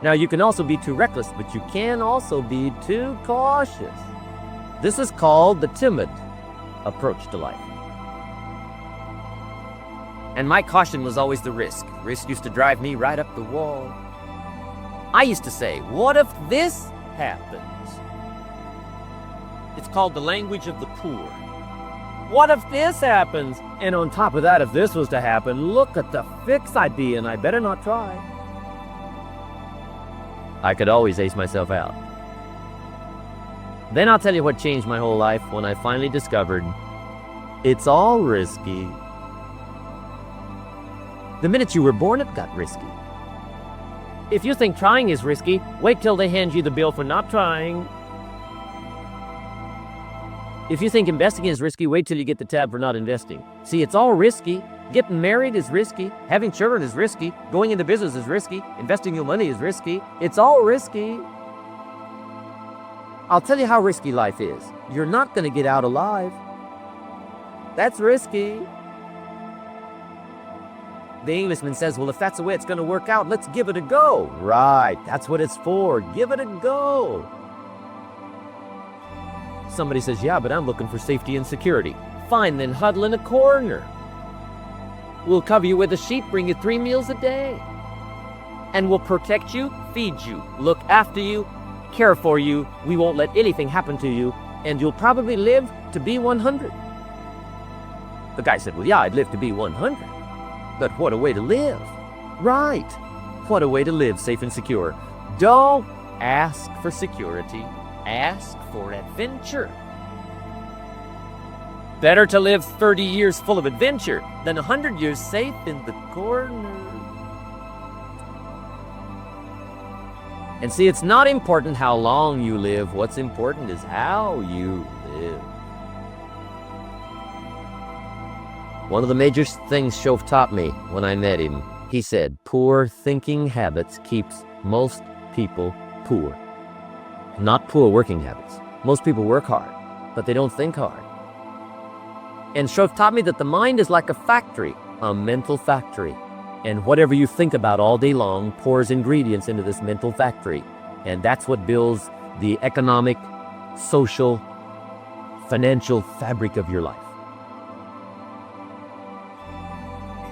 Now, you can also be too reckless, but you can also be too cautious. This is called the timid approach to life. And my caution was always the risk. Risk used to drive me right up the wall. I used to say, what if this happens? It's called the language of the poor. What if this happens? And on top of that, if this was to happen, look at the fix I'd be in. I better not try. I could always ace myself out. Then I'll tell you what changed my whole life when I finally discovered it's all risky. The minute you were born, it got risky. If you think trying is risky, wait till they hand you the bill for not trying. If you think investing is risky, wait till you get the tab for not investing. See, it's all risky. Getting married is risky. Having children is risky. Going into business is risky. Investing your money is risky. It's all risky. I'll tell you how risky life is. You're not going to get out alive. That's risky. The Englishman says, well, if that's the way it's going to work out, let's give it a go. Right, that's what it's for. Give it a go. Somebody says, yeah, but I'm looking for safety and security. Fine, then huddle in a corner. We'll cover you with a sheet, bring you 3 meals a day. And we'll protect you, feed you, look after you, care for you. We won't let anything happen to you, and you'll probably live to be 100. The guy said, well, yeah, I'd live to be 100. But what a way to live. Right. What a way to live safe and secure. Don't ask for security. Ask for adventure. Better to live 30 years full of adventure than 100 years safe in the corner. And see, it's not important how long you live. What's important is how you live. One of the major things Shoaff taught me when I met him, he said, poor thinking habits keeps most people poor. Not poor working habits. Most people work hard, but they don't think hard. And Shoaff taught me that the mind is like a factory, a mental factory. And whatever you think about all day long pours ingredients into this mental factory. And that's what builds the economic, social, financial fabric of your life.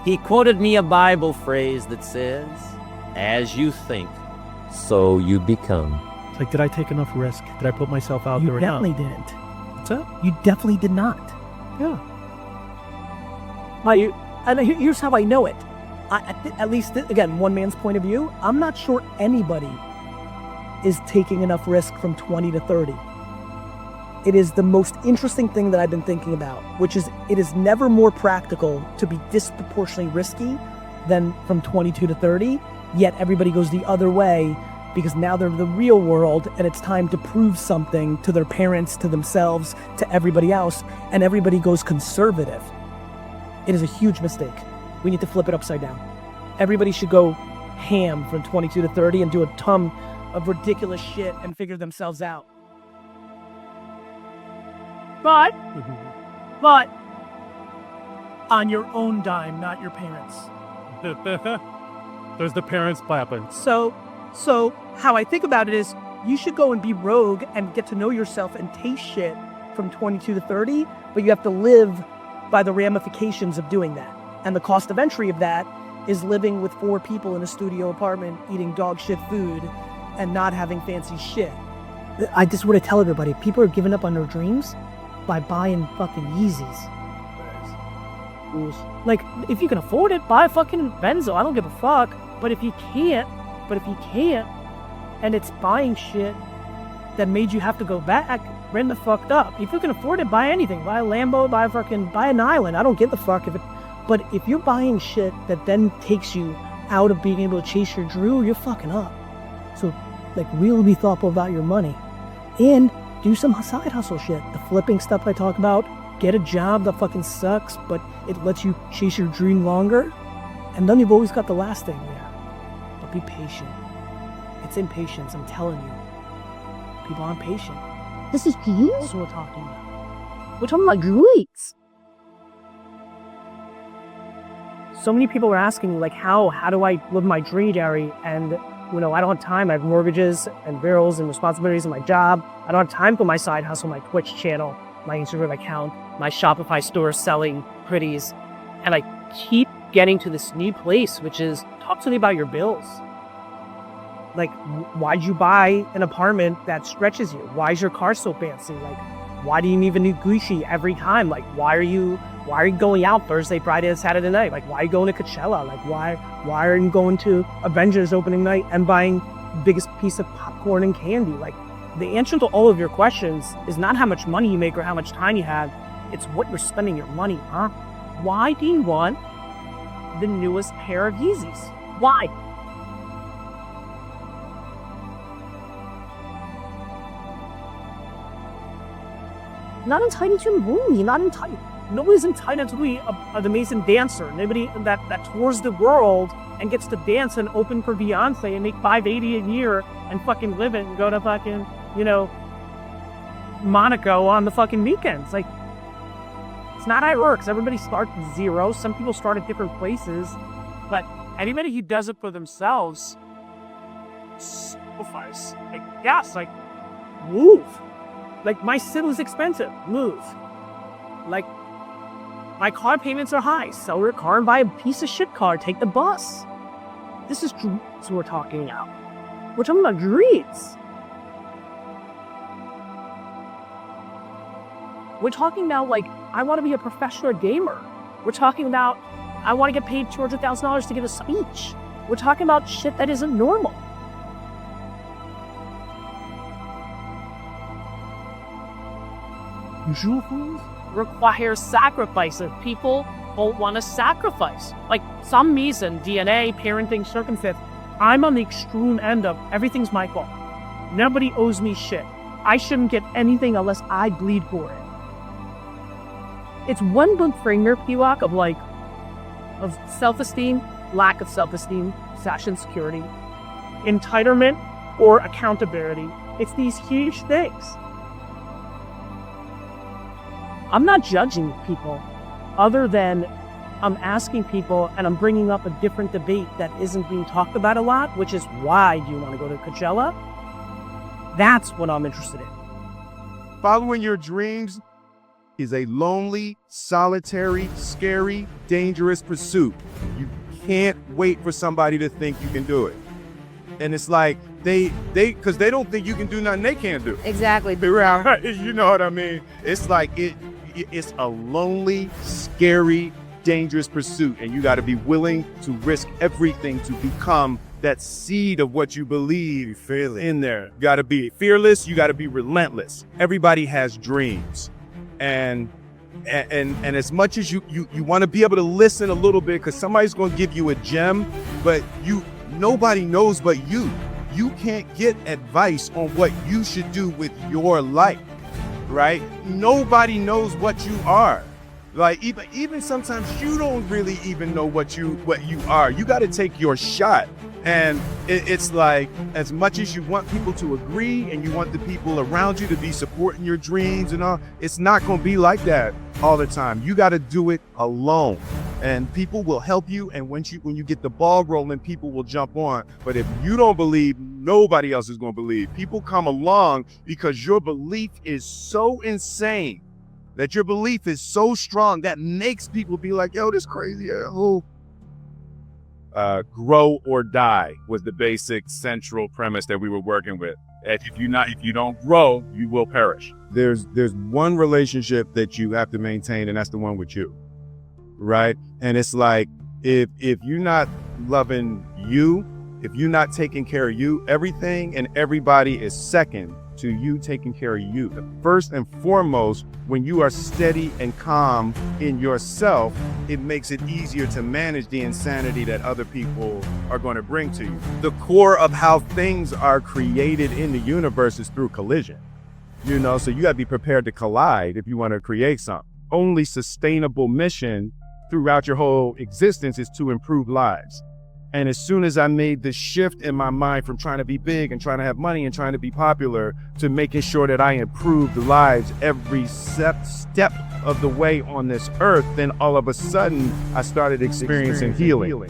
He quoted me a Bible phrase that says, as you think, so you become.
Like, did I take enough risk? Did I put myself out there?
You definitely didn't.
What's that?
You definitely did not.
Yeah.
And here's how I know it. At least, again, one man's point of view, I'm not sure anybody is taking enough risk from 20 to 30. It is the most interesting thing that I've been thinking about, which is it is never more practical to be disproportionately risky than from 22 to 30, yet everybody goes the other way because now they're in the real world and it's time to prove something to their parents, to themselves, to everybody else, and everybody goes conservative. It is a huge mistake. We need to flip it upside down. Everybody should go ham from 22 to 30 and do a ton of ridiculous shit and figure themselves out. But on your own dime, not your parents.
There's the parents clapping.
So how I think about it is you should go and be rogue and get to know yourself and taste shit from 22 to 30, but you have to live by the ramifications of doing that. And the cost of entry of that is living with 4 people in a studio apartment, eating dog shit food, and not having fancy shit. I just want to tell everybody, people are giving up on their dreams by buying fucking Yeezys. Like, if you can afford it, buy a fucking Benzo. I don't give a fuck. But if you can't, and it's buying shit that made you have to go back, bring the fucked up. If you can afford it, buy anything. Buy a Lambo, buy an island. I don't give a fuck if it. But if you're buying shit that then takes you out of being able to chase your dream, you're fucking up. So, like, really be thoughtful about your money. And do some side hustle shit. The flipping stuff I talk about. Get a job that fucking sucks, but it lets you chase your dream longer. And then you've always got the last thing there. But be patient. It's impatience, I'm telling you. People aren't patient.
This is dreams?
That's what we're talking about.
We're talking about dreams.
So many people were asking me, like, how do I live my dream, Gary? And, you know, I don't have time. I have mortgages and bills and responsibilities in my job. I don't have time for my side hustle, my Twitch channel, my Instagram account, my Shopify store selling pretties. And I keep getting to this new place, which is, talk to me about your bills. Like, why'd you buy an apartment that stretches you? Why is your car so fancy? Like, why do you even need Gucci every time? Like, why are you going out Thursday, Friday, and Saturday night? Like, why are you going to Coachella? Like, why are you going to Avengers opening night and buying the biggest piece of popcorn and candy? Like, the answer to all of your questions is not how much money you make or how much time you have. It's what you're spending your money on. Why do you want the newest pair of Yeezys? Why?
Not entitled to movie, not entitled.
Nobody's entitled to be an amazing dancer. Nobody that tours the world and gets to dance and open for Beyonce and make $580 a year and fucking live it and go to fucking, you know, Monaco on the fucking weekends. Like, it's not how it works. Everybody starts at zero. Some people start at different places, but anybody who does it for themselves, sacrifice. Like, yes, like, move. Like, my city is expensive. Move. Like, my car payments are high. Sell your car and buy a piece of shit car. Take the bus. This is dreams we're talking about. We're talking about dreams. We're talking about, like, I want to be a professional gamer. We're talking about, I want to get paid $200,000 to give a speech. We're talking about shit that isn't normal. Dreams require sacrifice. If people don't want to sacrifice, like some reason, DNA, parenting, circumstance, I'm on the extreme end of everything's my fault. Nobody owes me shit. I shouldn't get anything unless I bleed for it. It's one big framework, P-Walk, of self-esteem, lack of self-esteem, insecurity, entitlement, or accountability. It's these huge things. I'm not judging people, other than I'm asking people and I'm bringing up a different debate that isn't being talked about a lot, which is, why do you want to go to Coachella? That's what I'm interested in.
Following your dreams is a lonely, solitary, scary, dangerous pursuit. You can't wait for somebody to think you can do it. And it's like, because they don't think you can do nothing they can't do.
Exactly.
You know what I mean? It's like, it's a lonely, scary, dangerous pursuit. And you got to be willing to risk everything to become that seed of what you believe in there. You got to be fearless. You got to be relentless. Everybody has dreams. And as much as you want to be able to listen a little bit, because somebody's going to give you a gem, but nobody knows but you. You can't get advice on what you should do with your life, right? Nobody knows what you are. Like, even sometimes you don't really even know what you are. You got to take your shot. And it's like, as much as you want people to agree and you want the people around you to be supporting your dreams and all, it's not going to be like that all the time. You got to do it alone. And people will help you, and when you get the ball rolling, people will jump on. But if you don't believe, nobody else is going to believe. People come along because your belief is so insane, that your belief is so strong, that makes people be like, yo, this crazy asshole.
grow or die was the basic central premise that we were working with. If you don't grow, you will perish.
There's one relationship that you have to maintain, and that's the one with you, right? And it's like, if you're not loving you, if you're not taking care of you, everything and everybody is second to you taking care of you. First and foremost, when you are steady and calm in yourself, it makes it easier to manage the insanity that other people are going to bring to you. The core of how things are created in the universe is through collision. You know, so you got to be prepared to collide if you want to create something. Only sustainable mission throughout your whole existence is to improve lives. And as soon as I made the shift in my mind from trying to be big and trying to have money and trying to be popular to making sure that I improved the lives every step of the way on this earth, then all of a sudden I started experiencing healing.